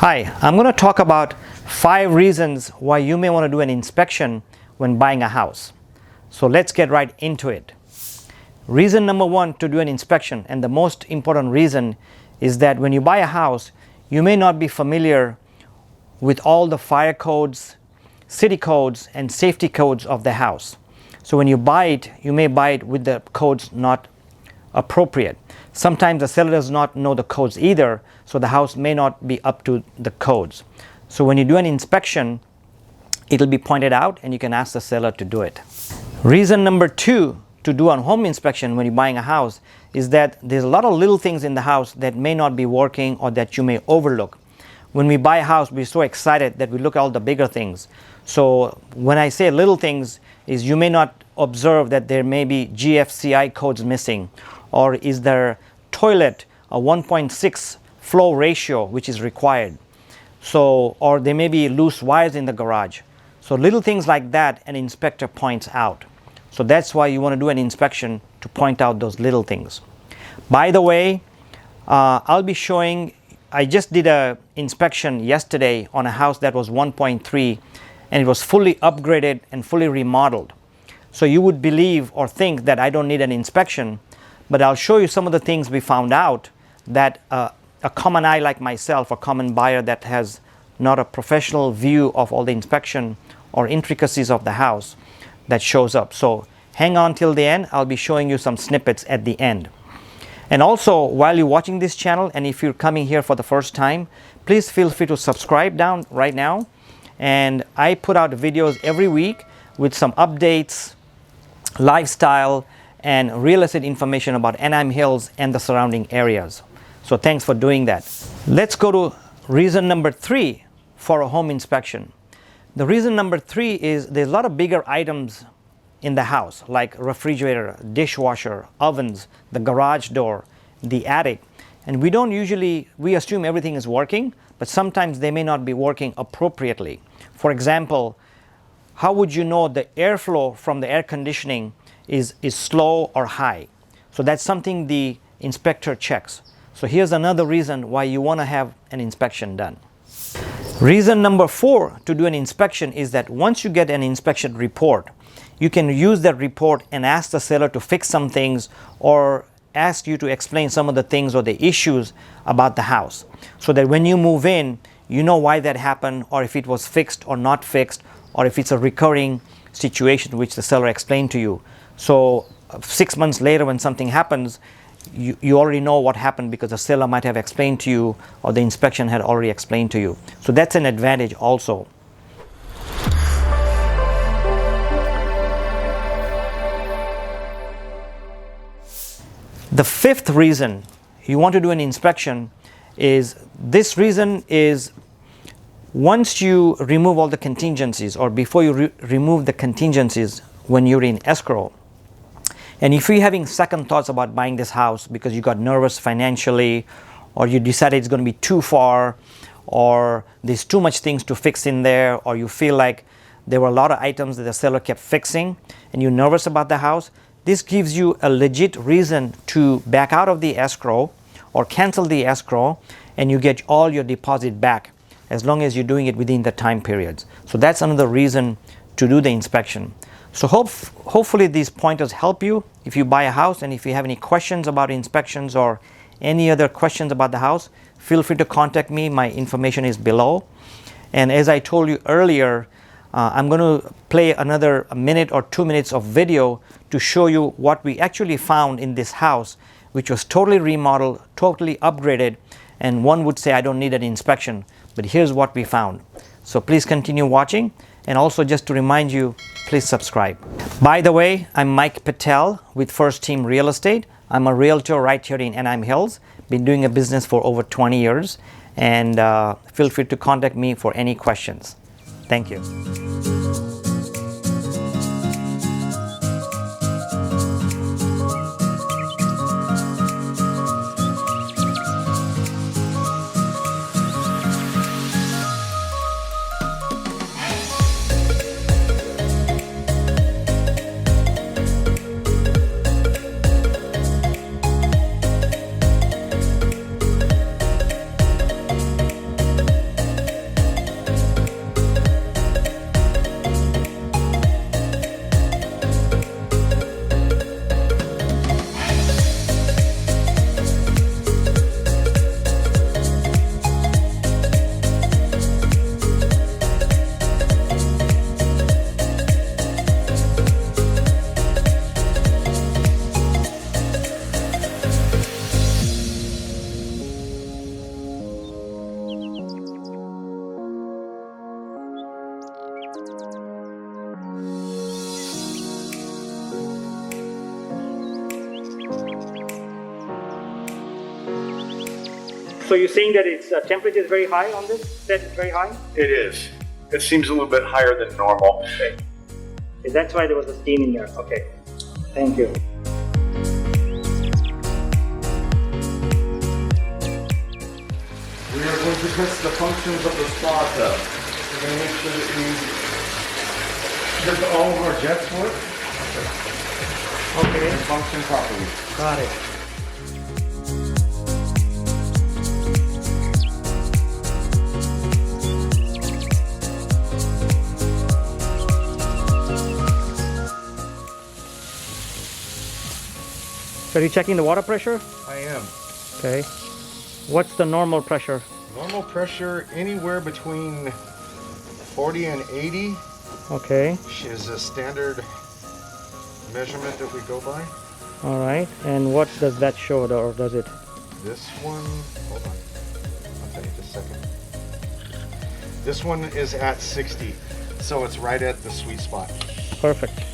Hi, I'm going to talk about 5 reasons why you may want to do an inspection when buying a house. So let's get right into it. Reason number 1 to do an inspection, and the most important reason, is that when you buy a house, you may not be familiar with all the fire codes, city codes, and safety codes of the house. So when you buy it, you may buy it with the codes not appropriate. Sometimes the seller does not know the codes either, so the house may not be up to the codes. So when you do an inspection, it'll be pointed out and you can ask the seller to do it. Reason number 2 to do a home inspection when you're buying a house is that there's a lot of little things in the house that may not be working or that you may overlook. When we buy a house, we're so excited that we look at all the bigger things. So when I say little things, is you may not observe that there may be GFCI codes missing, or is there toilet a 1.6 flow ratio which is required. So, or there may be loose wires in the garage. So little things like that an inspector points out. So that's why you want to do an inspection, to point out those little things. By the way, I'll be showing, I just did an inspection yesterday on a house that was 1.3 and it was fully upgraded and fully remodeled. So you would believe or think that I don't need an inspection, but I'll show you some of the things we found out that a common eye like myself, a common buyer that has not a professional view of all the inspection or intricacies of the house, that shows up. So hang on till the end. I'll be showing you some snippets at the end. And also, while you're watching this channel, and if you're coming here for the first time, please feel free to subscribe down right now. And I put out videos every week with some updates, lifestyle, and real estate information about Anaheim Hills and the surrounding areas. So thanks for doing that. Let's go to reason number 3 for a home inspection. The reason number 3 is there's a lot of bigger items in the house, like refrigerator, dishwasher, ovens, the garage door, the attic. And we assume everything is working, but sometimes they may not be working appropriately. For example, how would you know the airflow from the air conditioning is slow or high? So that's something the inspector checks. So here's another reason why you want to have an inspection done. Reason number 4 to do an inspection is that once you get an inspection report, you can use that report and ask the seller to fix some things, or ask you to explain some of the things or the issues about the house, so that when you move in, you know why that happened, or if it was fixed or not fixed, or if it's a recurring situation which the seller explained to you. So 6 months later when something happens, you already know what happened because the seller might have explained to you, or the inspection had already explained to you. So that's an advantage also. The 5th reason you want to do an inspection is, this reason is, once you remove all the contingencies, or before you remove the contingencies when you're in escrow, and if you're having second thoughts about buying this house because you got nervous financially, or you decided it's going to be too far, or there's too much things to fix in there, or you feel like there were a lot of items that the seller kept fixing and you're nervous about the house, this gives you a legit reason to back out of the escrow or cancel the escrow, and you get all your deposit back as long as you're doing it within the time periods. So that's another reason to do the inspection. So hopefully these pointers help you if you buy a house, and if you have any questions about inspections or any other questions about the house, feel free to contact me. My information is below. And as I told you earlier, I'm going to play another minute or 2 minutes of video to show you what we actually found in this house, which was totally remodeled, totally upgraded, and one would say I don't need an inspection, but here's what we found. So please continue watching, and also just to remind you, please subscribe. By the way, I'm Mike Patel with First Team Real Estate. I'm a realtor right here in Anaheim Hills. Been doing a business for over 20 years, and feel free to contact me for any questions. Thank you. So you're saying that its temperature is very high on this? Set is very high? It is. It seems a little bit higher than normal. Okay. That's why there was a steam in there. Okay. Thank you. We are going to test the functions of the spa tub. We're going to make sure that all of our jets work Okay. and function properly. Got it. So are you checking the water pressure? I am. Okay. What's the normal pressure? Normal pressure anywhere between 40 and 80 Okay. is a standard measurement that we go by. All right. And what does that show, or does it? This one, hold on, I'll tell you just a second. This one is at 60, so it's right at the sweet spot. Perfect.